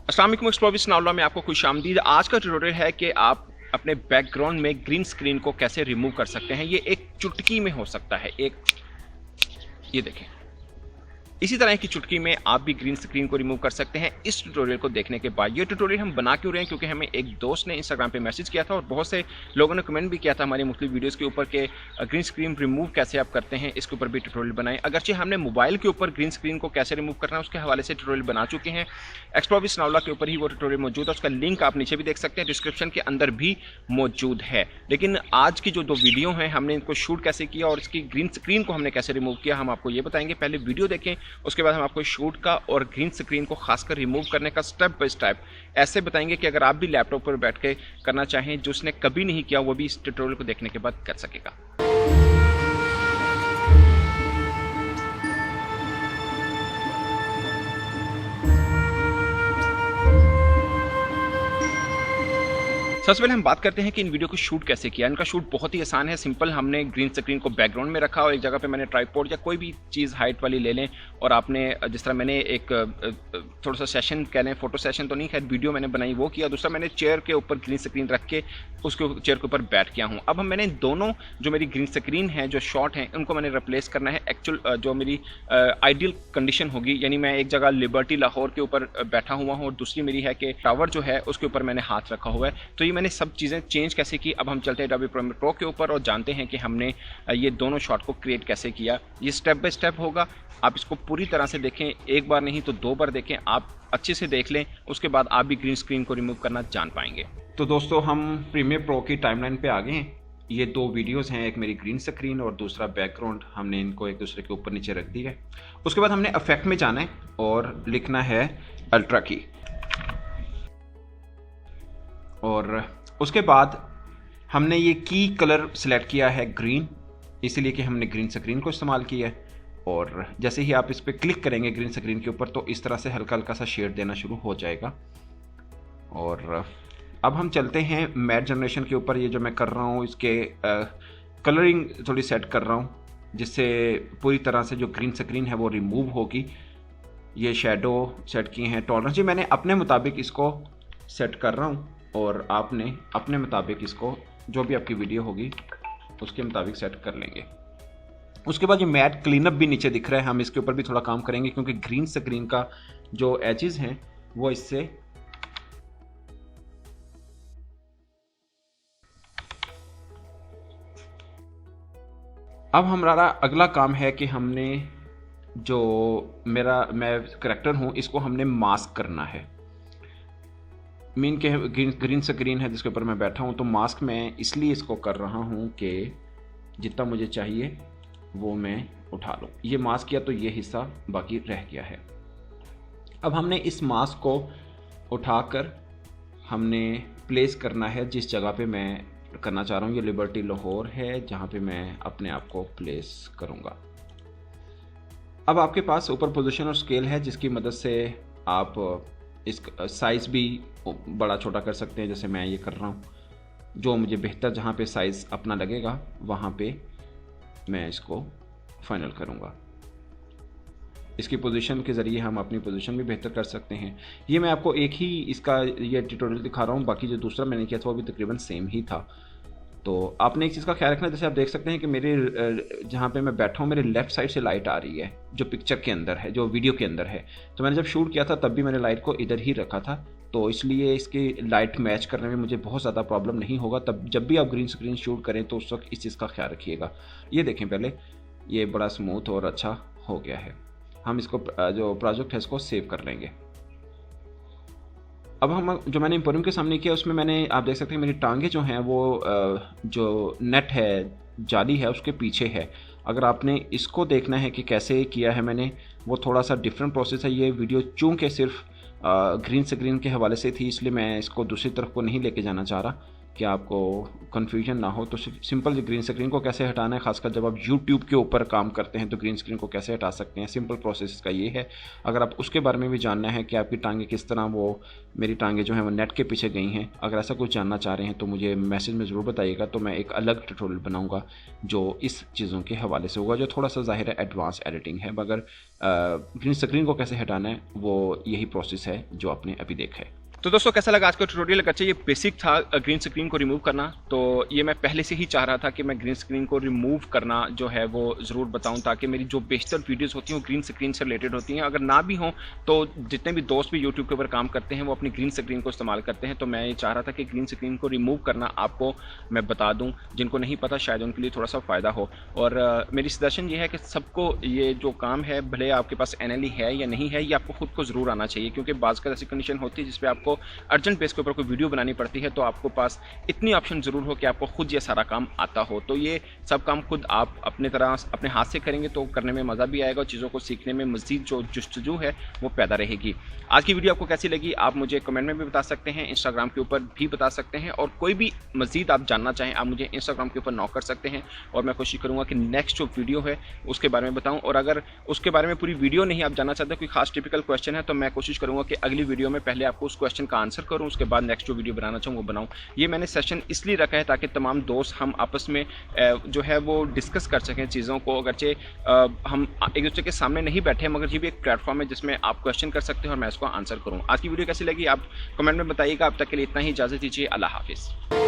अस्सलाम वालेकुम एक्सप्लोरर्स नाउल्ला में आपको खुशामदीद। आज का ट्यूटोरियल है कि आप अपने बैकग्राउंड में ग्रीन स्क्रीन को कैसे रिमूव कर सकते हैं। ये एक चुटकी में हो सकता है। ये देखें, इसी तरह की चुटकी में आप भी ग्रीन स्क्रीन को रिमूव कर सकते हैं इस ट्यूटोरियल को देखने के बाद। ये ट्यूटोरियल हम बना क्यों रहे हैं, क्योंकि हमें एक दोस्त ने इंस्टाग्राम पे मैसेज किया था और बहुत से लोगों ने कमेंट भी किया था हमारी मुख्तलिफ वीडियोस के ऊपर कि ग्रीन स्क्रीन रिमूव कैसे आप करते हैं, इसके ऊपर भी ट्यूटोरियल बनाएं। अगरचे हमने मोबाइल के ऊपर ग्रीन स्क्रीन को कैसे रिमूव करना है उसके हवाले से ट्यूटोरियल बना चुके हैं। एक्सप्लोरर्स नाउल्ला के ऊपर ही वो ट्यूटोरियल मौजूद है, उसका लिंक आप नीचे भी देख सकते हैं, डिस्क्रिप्शन के अंदर भी मौजूद है। लेकिन आज की जो दो वीडियो हैं हमने इनको शूट कैसे किया और इसकी ग्रीन स्क्रीन को हमने कैसे रिमूव किया हम आपको ये बताएंगे। पहले वीडियो देखें, उसके बाद हम आपको शूट का और ग्रीन स्क्रीन को खासकर रिमूव करने का स्टेप बाय स्टेप ऐसे बताएंगे कि अगर आप भी लैपटॉप पर बैठ के करना चाहें, जो उसने कभी नहीं किया वो भी इस ट्यूटोरियल को देखने के बाद कर सकेगा। सबसे पहले हम बात करते हैं कि इन वीडियो को शूट कैसे किया। इनका शूट बहुत ही आसान है, सिंपल। हमने ग्रीन स्क्रीन को बैकग्राउंड में रखा और एक जगह पे मैंने ट्राइपॉड या कोई भी चीज़ हाइट वाली ले लें और आपने जिस तरह मैंने एक थोड़ा सा सेशन कह लें, फोटो सेशन तो नहीं, खैर वीडियो मैंने बनाई वो किया। दूसरा मैंने चेयर के ऊपर ग्रीन स्क्रीन रख के उसके चेयर के ऊपर बैठ गया हूँ। अब मैंने दोनों जो मेरी ग्रीन स्क्रीन है, जो शॉट हैं, उनको मैंने रिप्लेस करना है एक्चुअल जो मेरी आइडियल कंडीशन होगी। यानी मैं एक जगह लिबर्टी लाहौर के ऊपर बैठा हुआ हूँ और दूसरी मेरी है कि टावर जो है उसके ऊपर मैंने हाथ रखा हुआ है। तो मैंने सब चीज़ें चेंज कैसे की। अब हम चलते हैं अडोबी प्रीमियर प्रो के ऊपर और जानते हैं कि हमने ये दोनों शॉट को क्रिएट कैसे किया। ये स्टेप बाय स्टेप होगा, आप इसको पूरी तरह से देखें, एक बार नहीं तो दो बार देखें, आप अच्छे से देख लें, उसके बाद आप भी ग्रीन स्क्रीन को रिमूव करना जान पाएंगे। तो दोस्तों, हम प्रीमियर प्रो की टाइमलाइन पे आ गए हैं। ये दो वीडियोस हैं, एक मेरी ग्रीन स्क्रीन और दूसरा बैकग्राउंड। हमने इनको एक दूसरे के ऊपर नीचे रख दी है। उसके बाद हमने इफेक्ट में जाना है और लिखना है अल्ट्रा की, और उसके बाद हमने ये की कलर सेलेक्ट किया है ग्रीन, इसीलिए कि हमने ग्रीन स्क्रीन को इस्तेमाल किया है। और जैसे ही आप इस पर क्लिक करेंगे ग्रीन स्क्रीन के ऊपर तो इस तरह से हल्का हल्का सा शेड देना शुरू हो जाएगा। और अब हम चलते हैं मैट जनरेशन के ऊपर। ये जो मैं कर रहा हूँ इसके कलरिंग थोड़ी सेट कर रहा हूँ जिससे पूरी तरह से जो ग्रीन स्क्रीन है वो रिमूव होगी। ये शेडो सेट किए हैं, टॉलरेंस जी मैंने अपने मुताबिक इसको सेट कर रहा हूँ और आपने अपने मुताबिक इसको जो भी आपकी वीडियो होगी उसके मुताबिक सेट कर लेंगे। उसके बाद ये मैट क्लीनअप भी नीचे दिख रहा है, हम इसके ऊपर भी थोड़ा काम करेंगे क्योंकि ग्रीन स्क्रीन का जो एजेस हैं वो इससे अब हमारा अगला काम है कि हमने जो मैं करैक्टर हूँ इसको हमने मास्क करना है। मीन के ग्रीन स्क्रीन है जिसके ऊपर मैं बैठा हूँ, तो मास्क मैं इसलिए इसको कर रहा हूँ कि जितना मुझे चाहिए वो मैं उठा लूँ। ये मास्क किया तो ये हिस्सा बाकी रह गया है। अब हमने इस मास्क को उठाकर हमने प्लेस करना है जिस जगह पे मैं करना चाह रहा हूँ। ये लिबर्टी लाहौर है जहाँ पे मैं अपने आप को प्लेस करूँगा। अब आपके पास ऊपर पोजीशन और स्केल है जिसकी मदद से आप इस साइज़ भी बड़ा छोटा कर सकते हैं, जैसे मैं ये कर रहा हूँ। जो मुझे बेहतर जहाँ पे साइज़ अपना लगेगा वहाँ पे मैं इसको फाइनल करूँगा। इसकी पोजीशन के ज़रिए हम अपनी पोजीशन भी बेहतर कर सकते हैं। ये मैं आपको एक ही इसका ये ट्यूटोरियल दिखा रहा हूँ, बाकी जो दूसरा मैंने किया था वो भी तकरीबन सेम ही था। तो आपने एक चीज़ का ख्याल रखना, जैसे आप देख सकते हैं कि मेरे जहाँ पे मैं बैठा हूँ मेरे लेफ़्ट साइड से लाइट आ रही है जो पिक्चर के अंदर है, जो वीडियो के अंदर है। तो मैंने जब शूट किया था तब भी मैंने लाइट को इधर ही रखा था, तो इसलिए इसकी लाइट मैच करने में मुझे बहुत ज़्यादा प्रॉब्लम नहीं होगा। तब जब भी आप ग्रीन स्क्रीन शूट करें तो उस वक्त इस चीज़ का ख्याल रखिएगा। ये देखें, पहले ये बड़ा स्मूथ और अच्छा हो गया है। हम इसको जो प्रोजेक्ट है इसको सेव कर लेंगे। अब हम जो मैंने एम्पोरियम के सामने किया उसमें मैंने आप देख सकते हैं मेरी टांगे जो हैं वो जो नेट है, जाली है, उसके पीछे है। अगर आपने इसको देखना है कि कैसे किया है मैंने, वो थोड़ा सा डिफरेंट प्रोसेस है। ये वीडियो चूँकि सिर्फ ग्रीन स्क्रीन के हवाले से थी इसलिए मैं इसको दूसरी तरफ को नहीं लेके जाना चाह रहा। कि आपको कन्फ्यूजन ना हो। तो सिंपल ग्रीन स्क्रीन को कैसे हटाना है, खासकर जब आप यूट्यूब के ऊपर काम करते हैं तो ग्रीन स्क्रीन को कैसे हटा सकते हैं, सिंपल प्रोसेस इसका ये है। अगर आप उसके बारे में भी जानना है कि आपकी टांगें किस तरह, वो मेरी टांगें जो हैं वो नेट के पीछे गई हैं, अगर ऐसा कुछ जानना चाह रहे हैं तो मुझे मैसेज में ज़रूर बताइएगा। तो मैं एक अलग ट्यूटोरियल बनाऊंगा जो इस चीज़ों के हवाले से होगा, जो थोड़ा सा ज़ाहिर है एडवांस एडिटिंग है, मगर ग्रीन स्क्रीन को कैसे हटाना है वो यही प्रोसेस है जो आपने अभी देखा है। तो दोस्तों कैसा लगा आज का ट्यूटोरियल? अच्छा, ये बेसिक था ग्रीन स्क्रीन को रिमूव करना। तो ये मैं पहले से ही चाह रहा था कि मैं ग्रीन स्क्रीन को रिमूव करना जो है वो ज़रूर बताऊं, ताकि मेरी जो बेशतर वीडियोस होती हैं वो ग्रीन स्क्रीन से रिलेटेड होती हैं। अगर ना भी हों तो जितने भी दोस्त भी यूट्यूब के ऊपर काम करते हैं वो अपनी ग्रीन स्क्रीन को इस्तेमाल करते हैं। तो मैं ये चाह रहा था कि ग्रीन स्क्रीन को रिमूव करना आपको मैं बता दूँ, जिनको नहीं पता शायद उनके लिए थोड़ा सा फ़ायदा हो। और मेरी सजेशन ये है कि सबको ये जो काम है, भले आपके पास NLE है या नहीं है, ये आपको खुद को ज़रूर आना चाहिए, क्योंकि बाज़ का ऐसी कंडीशन होती है जिसपे आपको अर्जेंट बेस के ऊपर कोई वीडियो बनानी पड़ती है, तो आपको पास इतनी ऑप्शन ज़रूर हो कि आपको खुद ये सारा काम आता हो। तो ये सब काम खुद आप अपने तरह अपने हाथ से करेंगे तो करने में मज़ा भी आएगा और चीज़ों को सीखने में मज़ीद जो जुस्तजू है वो पैदा रहेगी। आज की वीडियो आपको कैसी लगी आप मुझे कमेंट में भी बता सकते हैं, इंस्टाग्राम के ऊपर भी बता सकते हैं, और कोई भी मज़ीद आप जानना चाहें आप मुझे इंस्टाग्राम के ऊपर नॉक कर सकते हैं और मैं कोशिश करूँगा कि नेक्स्ट जो वीडियो है उसके बारे में बताऊँ। और अगर उसके बारे में पूरी वीडियो नहीं आप जानना चाहते, कोई खास टिपिकल क्वेश्चन है, तो मैं कोशिश करूँगा कि अगली वीडियो में पहले आपको उस क्वेश्चन का आंसर करूँ, उसके बाद नेक्स्ट जो वीडियो बनाना चाहूँ वो बनाऊँ। ये मैंने सेशन इसलिए रखा है ताकि तमाम दोस्त हम आपस में जो है वो डिस्कस कर सकें चीज़ों को। अगरचे हम एक दूसरे के सामने नहीं बैठे, मगर ये भी एक प्लेटफॉर्म है जिसमें आप क्वेश्चन कर सकते हैं और मैं इसको आंसर करूँ। आज की वीडियो कैसी लगी आप कमेंट में बताइएगा। अब तक के लिए इतना ही, इजाज़त दीजिए, अल्लाह हाफिज़।